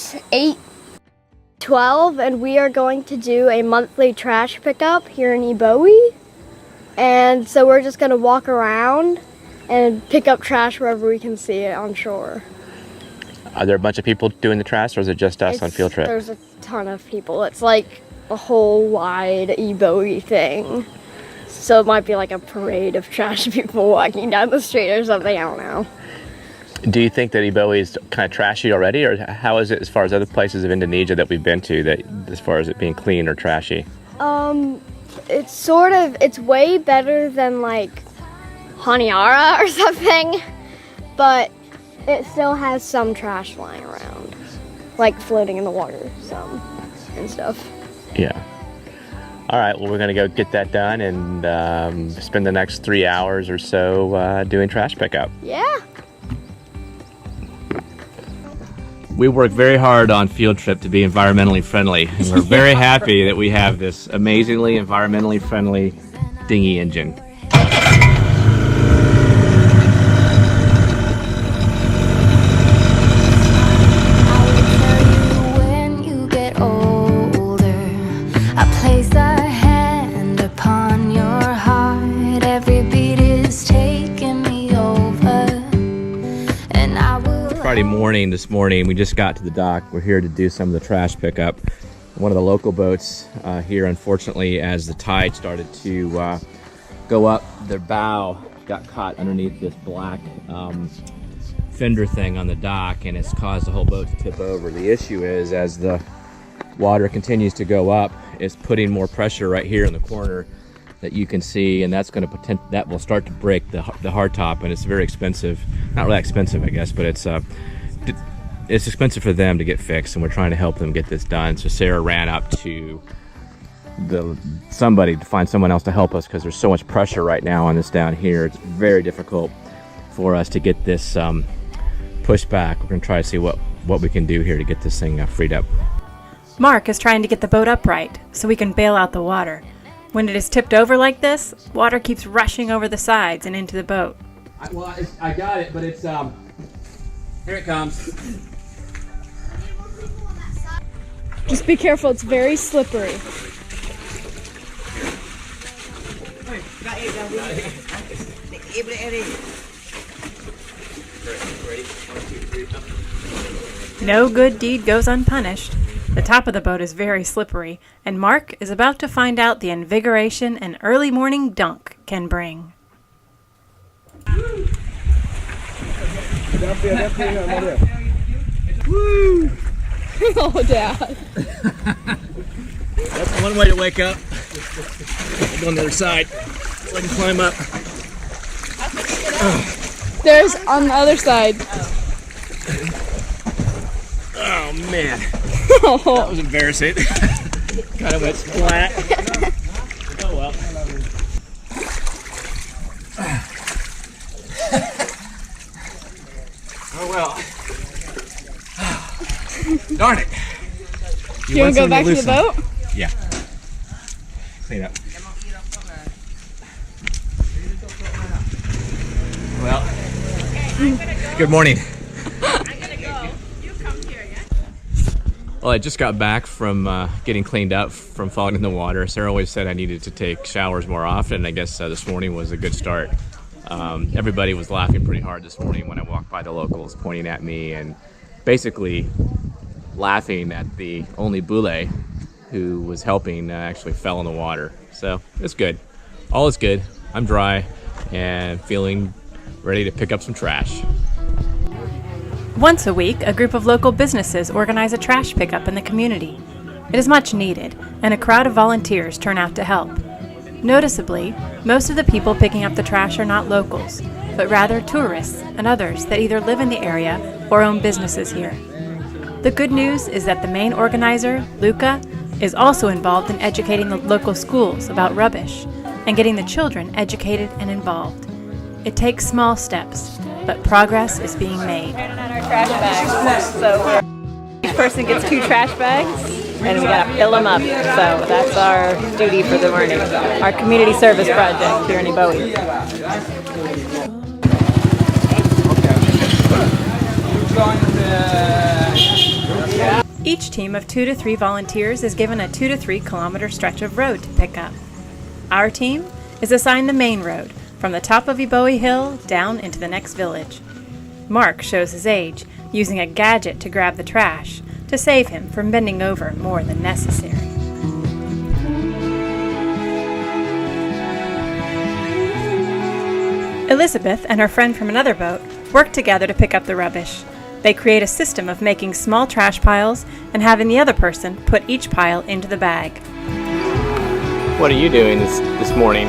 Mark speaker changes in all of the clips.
Speaker 1: It's 8:12 and we are going to do a monthly trash pickup here in Eboe. And so we're just gonna walk around and pick up trash wherever we can see it on shore.
Speaker 2: Are there a bunch of people doing the trash, or is it just us on field trip?
Speaker 1: There's a ton of people. It's like a whole wide Eboe thing. So it might be like a parade of trash people walking down the street or something, I don't know.
Speaker 2: Do you think that Eboe is kind of trashy already, or how is it as far as other places of Indonesia that we've been to, that as far as it being clean or trashy?
Speaker 1: It's way better than like Honiara or something, but it still has some trash lying around, like floating in the water, some and stuff.
Speaker 2: Yeah. All right, well, we're going to go get that done and spend the next 3 hours or so doing trash pickup.
Speaker 1: Yeah.
Speaker 2: We work very hard on field trip to be environmentally friendly, and we're very happy that we have this amazingly environmentally friendly dinghy engine. Friday morning, this morning, we just got to the dock. We're here to do some of the trash pickup. One of the local boats here, unfortunately, as the tide started to go up, their bow got caught underneath this black fender thing on the dock, and it's caused the whole boat to tip over. The issue is, as the water continues to go up, it's putting more pressure right here in the corner that you can see, and that will start to break the hardtop, and it's very expensive. Not really expensive, I guess, but it's expensive for them to get fixed, and we're trying to help them get this done. So Sarah ran up to somebody to find someone else to help us, because there's so much pressure right now on this down here. It's very difficult for us to get this pushed back. We're going to try to see what we can do here to get this thing freed up.
Speaker 3: Mark is trying to get the boat upright so we can bail out the water. When it is tipped over like this, water keeps rushing over the sides and into the boat.
Speaker 2: I got it, but it's here it comes.
Speaker 4: Just be careful, it's very slippery.
Speaker 3: No good deed goes unpunished. The top of the boat is very slippery, and Mark is about to find out the invigoration an early morning dunk can bring.
Speaker 4: Woo! Oh, Dad.
Speaker 2: That's one way to wake up. I'll go on the other side so I can climb up.
Speaker 4: There's on the other side.
Speaker 2: Oh, man. That was embarrassing. Kind of went splat. Oh, well. Oh, well. Darn it.
Speaker 4: You want to go back to the boat?
Speaker 2: Yeah. Clean up. Well, good morning. Well, I just got back from getting cleaned up from falling in the water. Sarah always said I needed to take showers more often. I guess this morning was a good start. Everybody was laughing pretty hard this morning when I walked by the locals, pointing at me and basically laughing at the only bule who was helping actually fell in the water. So it's good. All is good. I'm dry and feeling ready to pick up some trash.
Speaker 3: Once a week, a group of local businesses organize a trash pickup in the community. It is much needed, and a crowd of volunteers turn out to help. Noticeably, most of the people picking up the trash are not locals, but rather tourists and others that either live in the area or own businesses here. The good news is that the main organizer, Luca, is also involved in educating the local schools about rubbish and getting the children educated and involved. It takes small steps, but progress is being made.
Speaker 5: Our trash bags. So each person gets 2 trash bags, and we gotta fill them up. So that's our duty for the morning. Our community service project here in Eboe.
Speaker 3: Each team of 2 to 3 volunteers is given a 2 to 3 kilometer stretch of road to pick up. Our team is assigned the main road from the top of Eboe Hill down into the next village. Mark shows his age, using a gadget to grab the trash to save him from bending over more than necessary. Elizabeth and her friend from another boat work together to pick up the rubbish. They create a system of making small trash piles and having the other person put each pile into the bag.
Speaker 2: What are you doing this morning?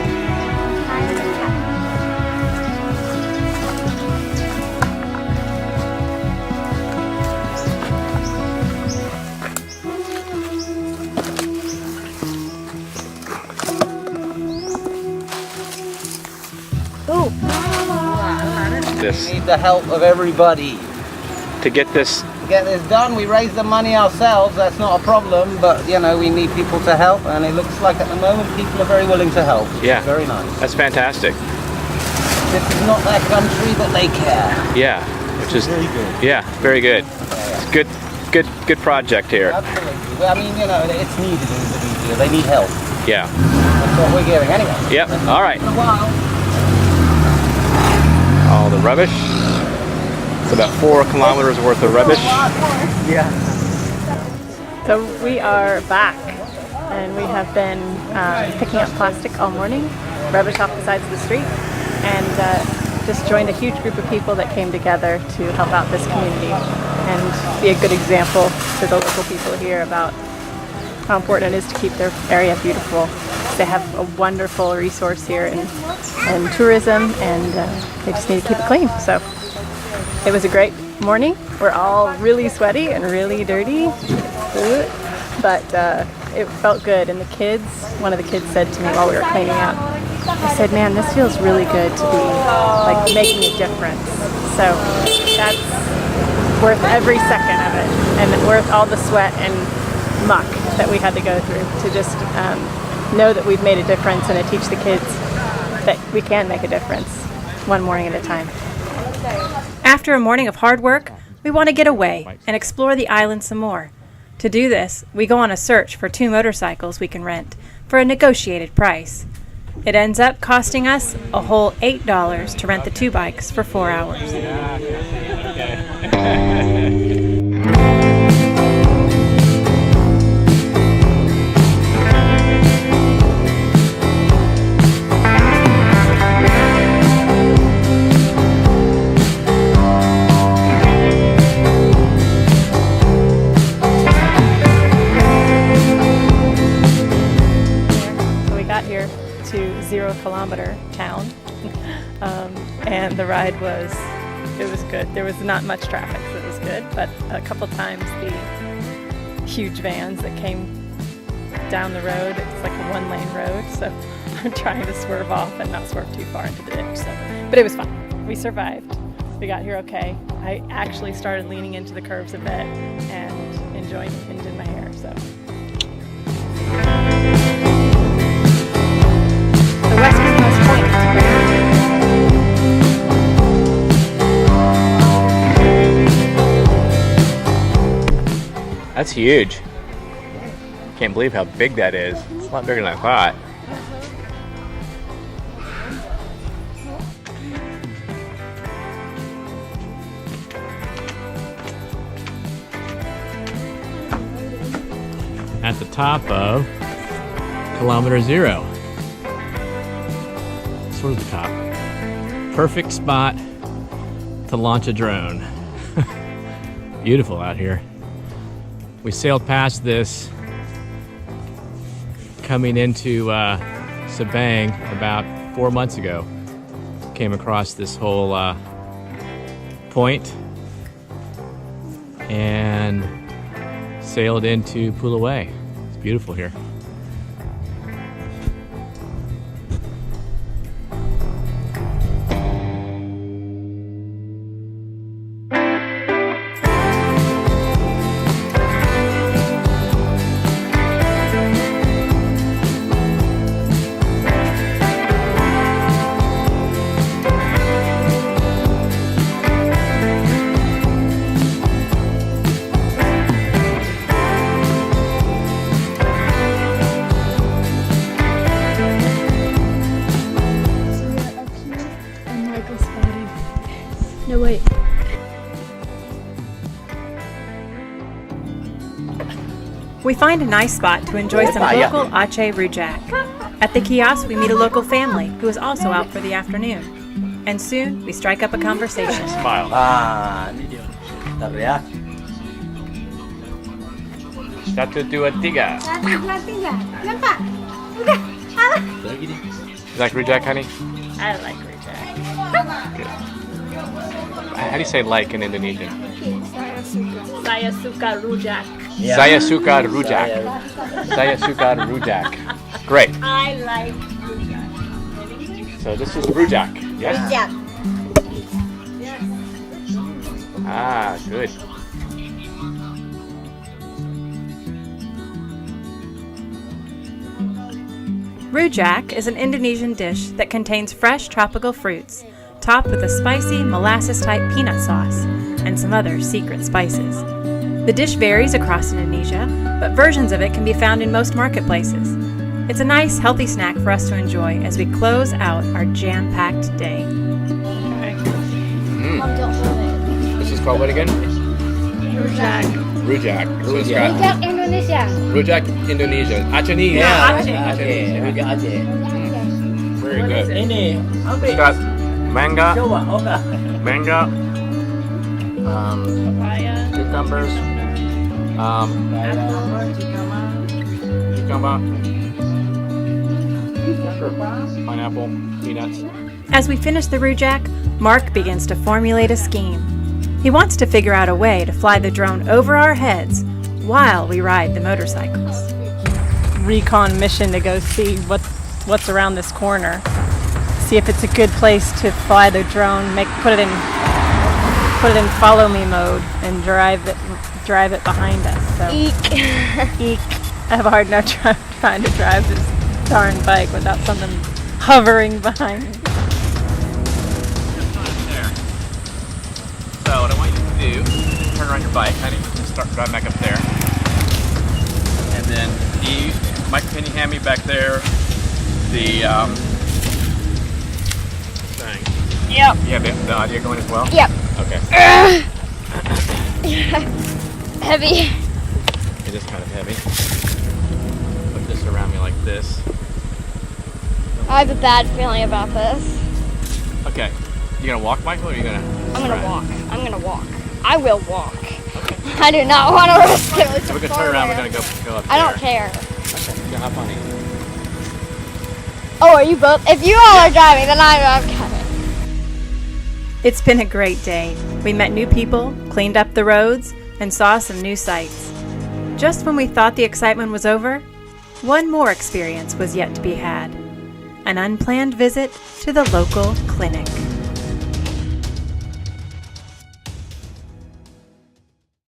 Speaker 2: This
Speaker 6: Need the help of everybody.
Speaker 2: to get this.
Speaker 6: To get this done, we raise the money ourselves, that's not a problem, but you know, we need people to help, and it looks like at the moment people are very willing to help.
Speaker 2: Yeah.
Speaker 6: Very nice.
Speaker 2: That's fantastic.
Speaker 6: This is not their country, but they care.
Speaker 2: Yeah, which is
Speaker 6: Very good.
Speaker 2: yeah, very good. It's good project here.
Speaker 6: Absolutely. Well, I mean, you know, it's needed in Indonesia. They need help.
Speaker 2: Yeah.
Speaker 6: That's what we're giving anyway.
Speaker 2: Yep. All right.
Speaker 6: In a while.
Speaker 2: All the rubbish. It's about 4 kilometers worth of rubbish.
Speaker 6: Yeah.
Speaker 5: So we are back, and we have been picking up plastic all morning, rubbish off the sides of the street, and just joined a huge group of people that came together to help out this community and be a good example to the local people here about how important it is to keep their area beautiful. They have a wonderful resource here in tourism, and they just need to keep it clean. So it was a great morning. We're all really sweaty and really dirty, but it felt good. And the kids, one of the kids said to me while we were cleaning up, I said, man, this feels really good to be like making a difference. So that's worth every second of it, and worth all the sweat and muck that we had to go through to just know that we've made a difference and to teach the kids that we can make a difference one morning at a time.
Speaker 3: After a morning of hard work, we want to get away and explore the island some more. To do this, we go on a search for 2 motorcycles we can rent for a negotiated price. It ends up costing us a whole $8 to rent the 2 bikes for 4 hours. So we got here to 0 kilometer town, and the ride was good. There was not much traffic, so it was good, but a couple times the huge vans that came down the road, it's like a 1-lane road, so I'm trying to swerve off and not swerve too far into the ditch. But it was fun. We survived. We got here okay. I actually started leaning into the curves a bit and enjoying the wind in my hair. So the westernmost point.
Speaker 2: That's huge. Can't believe how big that is. It's a lot bigger than I thought. At the top of kilometer 0. Sort of the top. Perfect spot to launch a drone. Beautiful out here. We sailed past this coming into Sabang about 4 months ago. Came across this whole point and sailed into Pulau Weh. It's beautiful here.
Speaker 3: We find a nice spot to enjoy some local Aceh rujak. At the kiosk, we meet a local family who is also out for the afternoon. And soon, we strike up a conversation.
Speaker 2: Smile.
Speaker 7: Ini dia. Bentar ya.
Speaker 2: 1, 2, 3.
Speaker 7: Lagi nih.
Speaker 2: You like rujak, honey?
Speaker 5: I like rujak.
Speaker 2: How do you say like in Indonesian?
Speaker 5: Saya suka rujak.
Speaker 2: Saya suka rujak. Saya suka rujak. Great.
Speaker 5: I like rujak.
Speaker 2: So this is rujak. Yes.
Speaker 1: Yeah.
Speaker 2: Ah, good.
Speaker 3: Rujak is an Indonesian dish that contains fresh tropical fruits, topped with a spicy molasses-type peanut sauce and some other secret spices. The dish varies across Indonesia, but versions of it can be found in most marketplaces. It's a nice, healthy snack for us to enjoy as we close out our jam-packed day.
Speaker 2: This is called what again?
Speaker 5: Rujak.
Speaker 2: Rujak. So it's got
Speaker 1: Indonesia.
Speaker 2: rujak Indonesia. Aceh.
Speaker 7: Rujak Aceh.
Speaker 2: Very good.
Speaker 7: Ini apa?
Speaker 2: It's got manga,
Speaker 7: Coba, oh enggak.
Speaker 5: Papaya.
Speaker 2: cucumbers, cucumber, pineapple, peanuts.
Speaker 3: As we finish the rujak, Mark begins to formulate a scheme. He wants to figure out a way to fly the drone over our heads while we ride the motorcycles.
Speaker 5: Recon mission to go see what's around this corner. See if it's a good place to fly the drone. Put it in follow me mode and drive it behind us. So eek. I have a hard enough trying to drive this darn bike without something hovering behind me.
Speaker 2: So what I want you to do is turn around your bike, honey, and start driving back up there. And then Mike, can you hand me back there the thing?
Speaker 1: Yep.
Speaker 2: You have the audio going as well?
Speaker 1: Yep.
Speaker 2: Okay.
Speaker 1: Heavy.
Speaker 2: It is kind of heavy. Put this around me like this.
Speaker 1: I have a bad feeling about this.
Speaker 2: Okay. You gonna walk, Michael, or are you gonna?
Speaker 1: I'm gonna walk. I will walk. I do not want to risk it.
Speaker 2: So we're gonna turn around. We're gonna go up there.
Speaker 1: I don't care.
Speaker 2: Okay. You hop on it.
Speaker 1: Oh, are you both? If you all are driving, then I'm coming.
Speaker 3: It's been a great day. We met new people, cleaned up the roads, and saw some new sights. Just when we thought the excitement was over, one more experience was yet to be had. An unplanned visit to the local clinic.